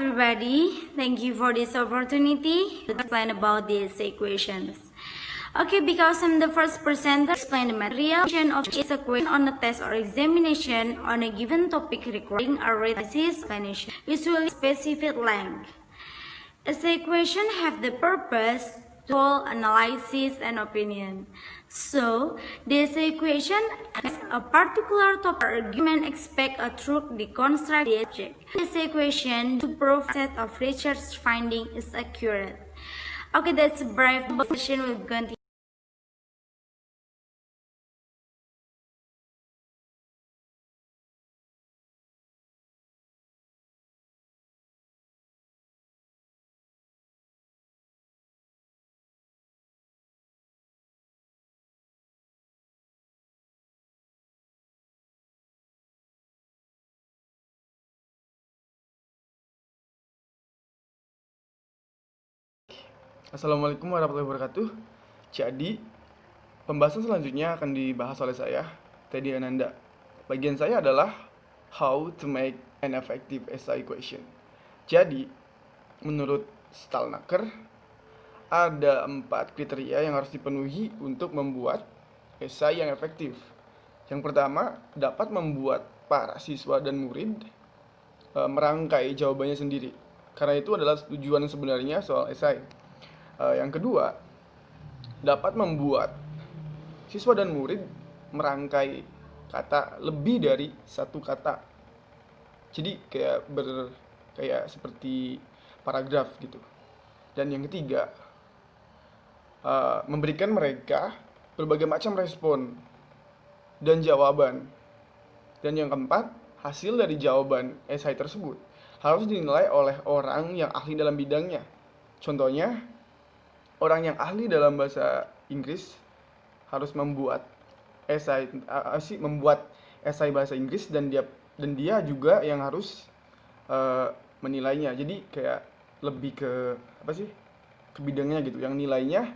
everybody, thank you for this opportunity to explain about these equations. Okay, because I'm the first presenter to explain the material of each equation on a test or examination on a given topic requiring a written explanation, usually specific length. As the equation have the purpose to analysis and opinion. So, this equation has a particular topic or argument expect a truth deconstruct the object. This equation to prove set of research finding is accurate. Okay, that's a brief discussion we're going to. Assalamualaikum warahmatullahi wabarakatuh. Jadi, pembahasan selanjutnya akan dibahas oleh saya, Teddy Ananda. Bagian saya adalah how to make an effective SI equation. Jadi, menurut Stalnaker, ada 4 kriteria yang harus dipenuhi untuk membuat SI yang efektif. Yang pertama, dapat membuat para siswa dan murid merangkai jawabannya sendiri. Karena itu adalah tujuan sebenarnya soal SI. Yang kedua, dapat membuat siswa dan murid merangkai kata lebih dari satu kata. Jadi kayak seperti paragraf gitu. Dan yang ketiga, memberikan mereka berbagai macam respon dan jawaban. Dan yang keempat, hasil dari jawaban esai tersebut harus dinilai oleh orang yang ahli dalam bidangnya. Contohnya, orang yang ahli dalam bahasa Inggris harus membuat esai bahasa Inggris dan dia juga yang harus menilainya. Jadi kayak lebih ke bidangnya gitu. Yang nilainya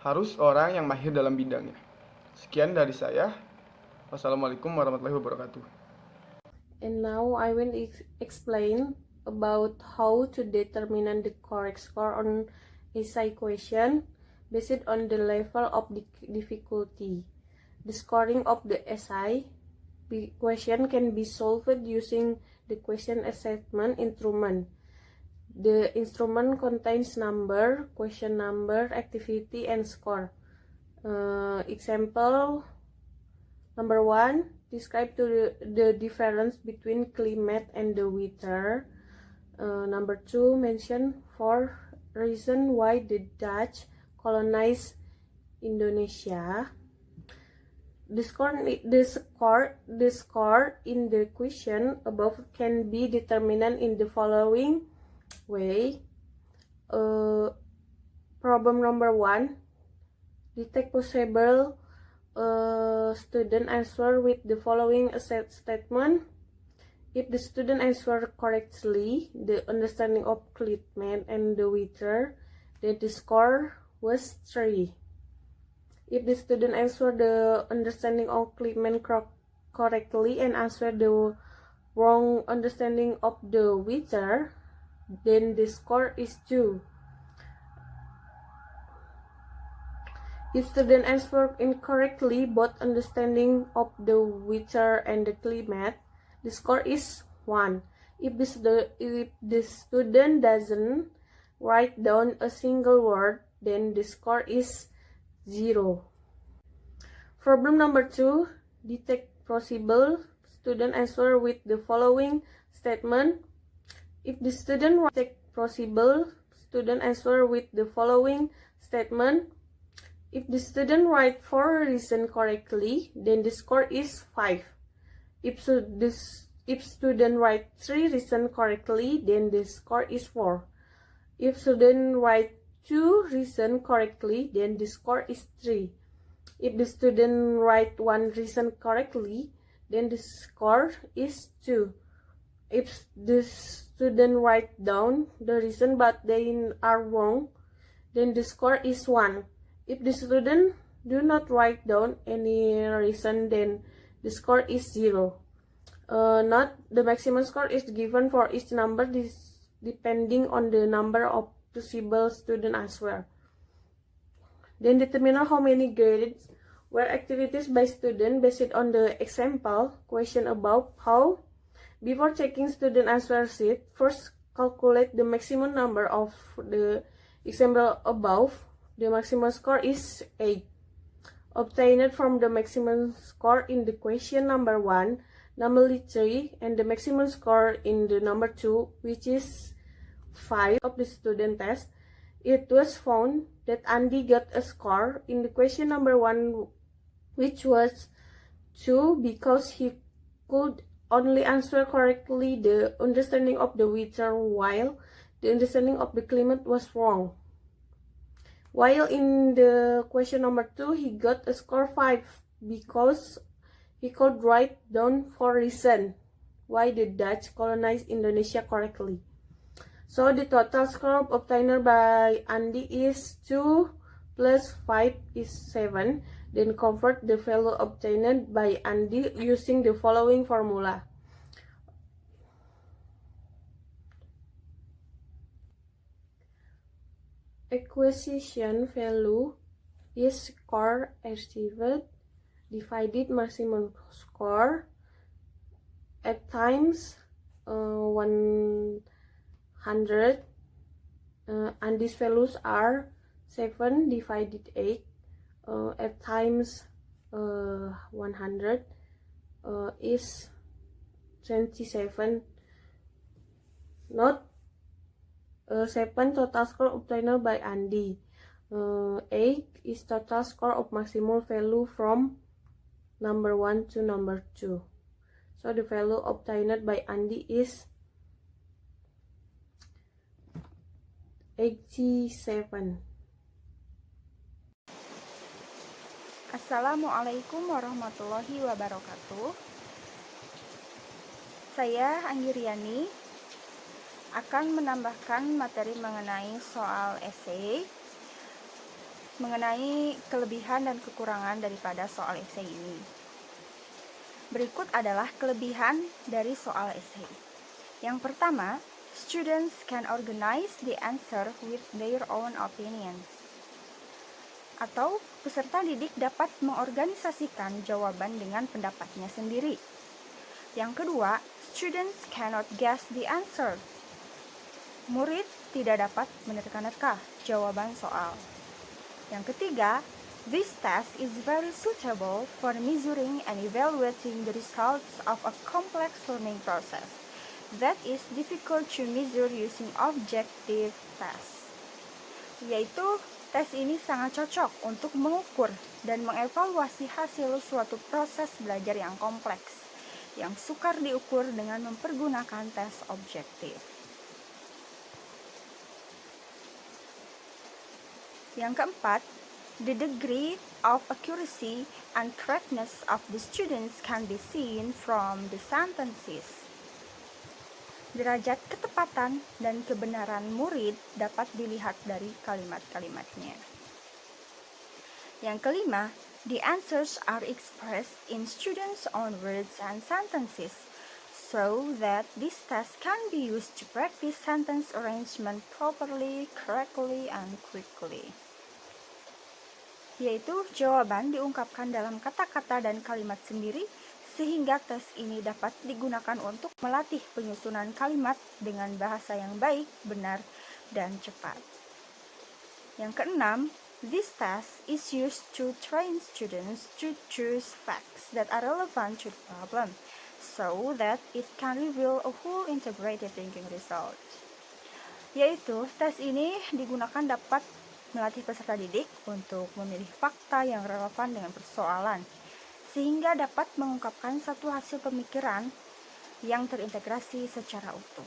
harus orang yang mahir dalam bidangnya. Sekian dari saya. Wassalamualaikum warahmatullahi wabarakatuh. And now I will explain about how to determine the correct score on SI question based on the level of the difficulty. The scoring of the SI question can be solved using the question assessment instrument. The instrument contains number, question number, activity, and score. Example number 1, describe the difference between climate and the weather. Number 2, mention 4 reason why the Dutch colonized Indonesia. The score in the question above can be determined in the following way. Problem number 1, detect possible student answer with the following statement. If the student answer correctly the understanding of climate and the weather, then the score was 3. If the student answer the understanding of climate correctly and answer the wrong understanding of the weather, then the score is 2. If student answer incorrectly both understanding of the weather and the climate, the score is 1. If the student doesn't write down a single word, then the score is 0. Problem number 2, detect possible student answer with the following statement. If the student detect possible student answer with the following statement. If the student write 4 reasons correctly, then the score is 5. If student write 3 reasons correctly, then the score is 4. If student write 2 reasons correctly, then the score is 3. If the student write 1 reason correctly, then the score is 2. If the student write down the reason but they are wrong, then the score is 1. If the student do not write down any reason, then the score is 0. Note, the maximum score is given for each number depending on the number of possible student answer. Then determine how many grades were activities by student based on the example question above. How? Before checking student answer sheet, first calculate the maximum number of the example above. The maximum score is 8. Obtained from the maximum score in the question number 1, normally 3, and the maximum score in the number 2, which is 5 of the student test. It was found that Andy got a score in the question number 1, which was 2, because he could only answer correctly the understanding of the weather, while the understanding of the climate was wrong. While in the question number 2, he got a score 5 because he could write down 4 reasons why the Dutch colonized Indonesia correctly. So the total score obtained by Andy is 2 plus 5 is 7. Then convert the value obtained by Andy using the following formula. Acquisition value is score achieved divided maximum score at times 100, and these values are 7 divided 8 at times 100 is 27. Note 7 total score obtained by Andy. 8 is total score of maximum value from number 1 to number 2. So the value obtained by Andy is 87. Assalamualaikum warahmatullahi wabarakatuh. Saya Anggiriani akan menambahkan materi mengenai soal esai, mengenai kelebihan dan kekurangan daripada soal esai ini. Berikut adalah kelebihan dari soal esai. Yang pertama, students can organize the answer with their own opinions. Atau peserta didik dapat mengorganisasikan jawaban dengan pendapatnya sendiri. Yang kedua, students cannot guess the answer. Murid tidak dapat menerka-nerka jawaban soal. Yang ketiga, this test is very suitable for measuring and evaluating the results of a complex learning process that is difficult to measure using objective tests. Yaitu, tes ini sangat cocok untuk mengukur dan mengevaluasi hasil suatu proses belajar yang kompleks, yang sukar diukur dengan mempergunakan tes objektif. Yang keempat, the degree of accuracy and correctness of the students can be seen from the sentences. Derajat ketepatan dan kebenaran murid dapat dilihat dari kalimat-kalimatnya. Yang kelima, the answers are expressed in students' own words and sentences, so that this test can be used to practice sentence arrangement properly, correctly, and quickly. Yaitu jawaban diungkapkan dalam kata-kata dan kalimat sendiri, sehingga tes ini dapat digunakan untuk melatih penyusunan kalimat dengan bahasa yang baik, benar, dan cepat. Yang keenam, this test is used to train students to choose facts that are relevant to the problem, so that it can reveal a whole integrated thinking result. Yaitu, tes ini digunakan dapat melatih peserta didik untuk memilih fakta yang relevan dengan persoalan, sehingga dapat mengungkapkan satu hasil pemikiran yang terintegrasi secara utuh.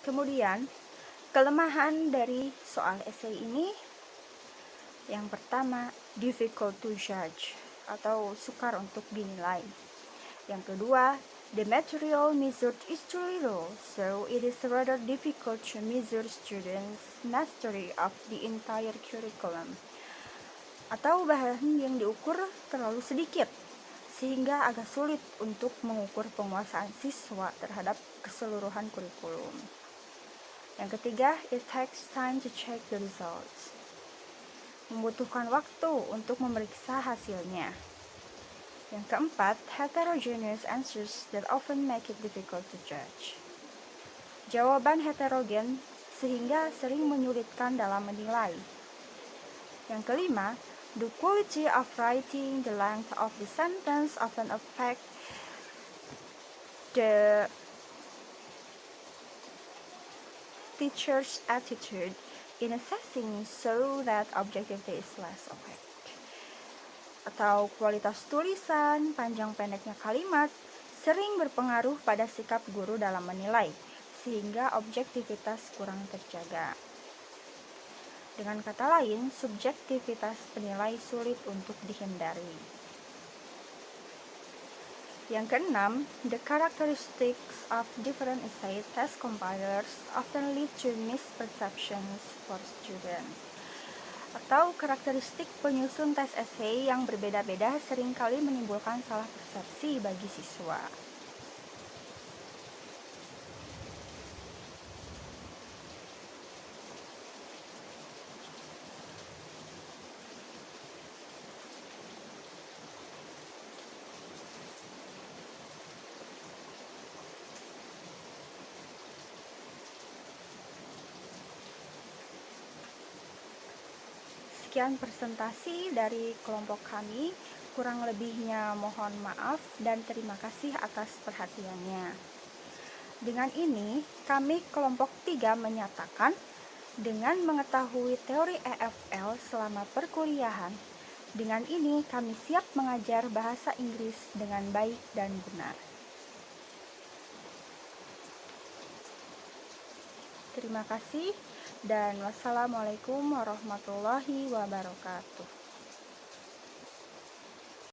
Kemudian, kelemahan dari soal esai ini, yang pertama, difficult to judge atau sukar untuk dinilai. Yang kedua, The material measured is too little, so it is rather difficult to measure students' mastery of the entire curriculum. Atau bahan yang diukur terlalu sedikit, sehingga agak sulit untuk mengukur penguasaan siswa terhadap keseluruhan kurikulum. Yang ketiga, it takes time to check the results. Membutuhkan waktu untuk memeriksa hasilnya. Yang keempat, heterogeneous answers that often make it difficult to judge. Jawaban heterogen sehingga sering menyulitkan dalam menilai. Yang kelima, the quality of writing, the length of the sentence often affect the teacher's attitude in assessing, so that objectivity is less opaque. Atau kualitas tulisan, panjang pendeknya kalimat, sering berpengaruh pada sikap guru dalam menilai, sehingga objektivitas kurang terjaga. Dengan kata lain, subjektivitas penilai sulit untuk dihindari. Yang keenam, the characteristics of different essay test compilers often lead to misperceptions for students. Atau karakteristik penyusun tes essay yang berbeda-beda seringkali menimbulkan salah persepsi bagi siswa. Sekian presentasi dari kelompok kami, kurang lebihnya mohon maaf dan terima kasih atas perhatiannya. Dengan ini, kami kelompok 3 menyatakan dengan mengetahui teori EFL selama perkuliahan, dengan ini kami siap mengajar bahasa Inggris dengan baik dan benar. Terima kasih. Dan wassalamualaikum warahmatullahi wabarakatuh.